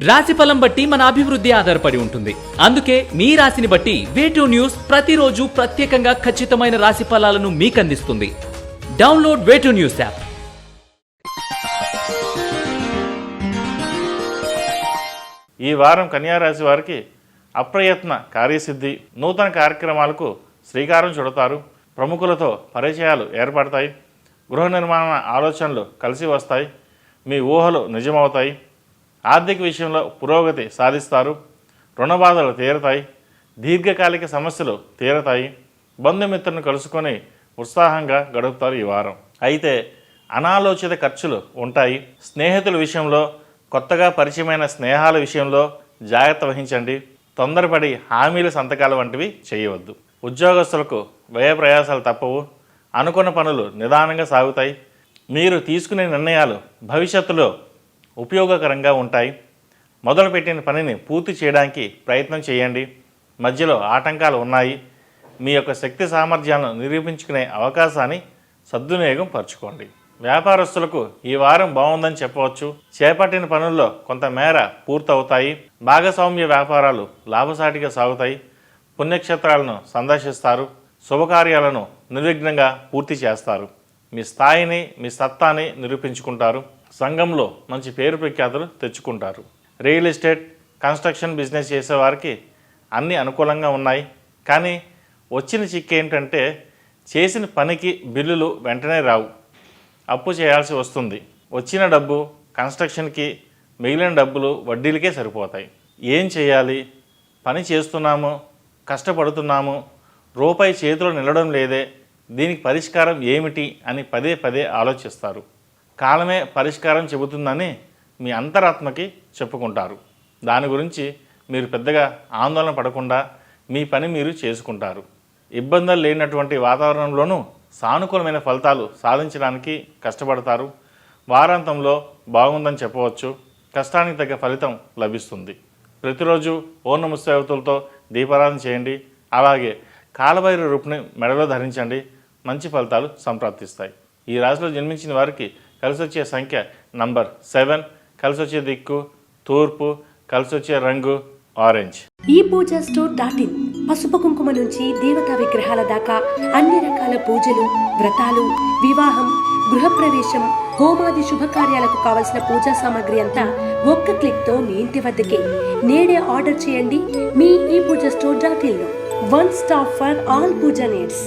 రాశిఫలం బట్టి మన అభివృద్ధి ఆధారపడి ఉంటుంది. అందుకే మీ రాశిని బట్టి వే2 న్యూస్ ప్రతిరోజు ప్రత్యేకంగా ఖచ్చితమైన రాశి ఫలాలను మీకు అందిస్తుంది. డౌన్లోడ్ వే2 న్యూస్ యాప్. ఈ వారం కన్యా రాశి వారికి అప్రయత్న కార్యసిద్ధి, నూతన కార్యక్రమాలకు శ్రీకారం చుడతారు. ప్రముఖులతో పరిచయాలు ఏర్పడతాయి. గృహ నిర్మాణ ఆలోచనలు కలిసి వస్తాయి. మీ ఊహలు నిజమవుతాయి. ఆర్థిక విషయంలో పురోగతి సాధిస్తారు. రుణ బాధలు తీరతాయి. దీర్ఘకాలిక సమస్యలు తీరతాయి. బంధుమిత్రులను కలుసుకొని ఉత్సాహంగా గడుపుతారు ఈ వారం. అయితే అనాలోచిత ఖర్చులు ఉంటాయి. స్నేహితుల విషయంలో, కొత్తగా పరిచయమైన స్నేహాల విషయంలో జాగ్రత్త వహించండి. తొందరపడి హామీల సంతకాలు వంటివి చేయవద్దు. ఉద్యోగస్తులకు వ్యయ ప్రయాసాలు తప్పవు. అనుకున్న పనులు నిదానంగా సాగుతాయి. మీరు తీసుకునే నిర్ణయాలు భవిష్యత్తులో ఉపయోగకరంగా ఉంటాయి. మొదలుపెట్టిన పనిని పూర్తి చేయడానికి ప్రయత్నం చేయండి. మధ్యలో ఆటంకాలు ఉన్నాయి. మీ యొక్క శక్తి సామర్థ్యాలను నిరూపించుకునే అవకాశాన్ని సద్వినియోగం పరచుకోండి. వ్యాపారస్తులకు ఈ వారం బాగుందని చెప్పవచ్చు. చేపట్టిన పనుల్లో కొంతమేర పూర్తవుతాయి. భాగస్వామ్య వ్యాపారాలు లాభసాటిగా సాగుతాయి. పుణ్యక్షేత్రాలను సందర్శిస్తారు. శుభకార్యాలను నిర్విఘ్నంగా పూర్తి చేస్తారు. మీ స్థాయిని, మీ సత్తాని నిరూపించుకుంటారు. సంఘంలో మంచి పేరు ప్రఖ్యాతులు తెచ్చుకుంటారు. రియల్ ఎస్టేట్, కన్స్ట్రక్షన్ బిజినెస్ చేసేవారికి అన్నీ అనుకూలంగా ఉన్నాయి. కానీ వచ్చిన చిక్కు ఏంటంటే చేసిన పనికి బిల్లులు వెంటనే రావు. అప్పు చేయాల్సి వస్తుంది. వచ్చిన డబ్బు కన్స్ట్రక్షన్కి, మిగిలిన డబ్బులు వడ్డీలకే సరిపోతాయి. ఏం చేయాలి? పని చేస్తున్నాము, కష్టపడుతున్నాము, రూపాయి చేతిలో నిలవడం లేదే, దీనికి పరిష్కారం ఏమిటి అని పదే పదే ఆలోచిస్తారు. కాలమే పరిష్కారం చెబుతుందని మీ అంతరాత్మకి చెప్పుకుంటారు. దాని గురించి మీరు పెద్దగా ఆందోళన పడకుండా మీ పని మీరు చేసుకుంటారు. ఇబ్బందులు లేనటువంటి వాతావరణంలోనూ సానుకూలమైన ఫలితాలు సాధించడానికి కష్టపడతారు. వారాంతంలో బాగుందని చెప్పవచ్చు. కష్టానికి తగ్గ ఫలితం లభిస్తుంది. ప్రతిరోజు ఓం నమః శివాయతో దీపారాధన చేయండి. అలాగే కాలభైరవ రూపుని మెడలో ధరించండి. మంచి ఫలితాలు సంప్రాప్తిస్తాయి. ఈ రాశిలో జన్మించిన వారికి కలిసి వచ్చే సంఖ్య నంబర్ 7, కలిసి వచ్చే దిక్కు తూర్పు, కలిసి వచ్చే రంగు ఆరెంజ్. ఈ పూజా స్టోర్.in పసుపు కుంకుమ నుంచి దేవతా విగ్రహాల దాకా అన్ని రకాల పూజలు, వ్రతాలు, వివాహం, గృహప్రవేశం, హోమాది శుభకార్యాలకు కావలసిన పూజా సామాగ్రి అంతా ఒక్క క్లిక్తో మీ ఇంటి వద్దకే. నేడే ఆర్డర్ చేయండి మీ ఈ పూజా స్టోర్.in లో. One stop for all pooja needs.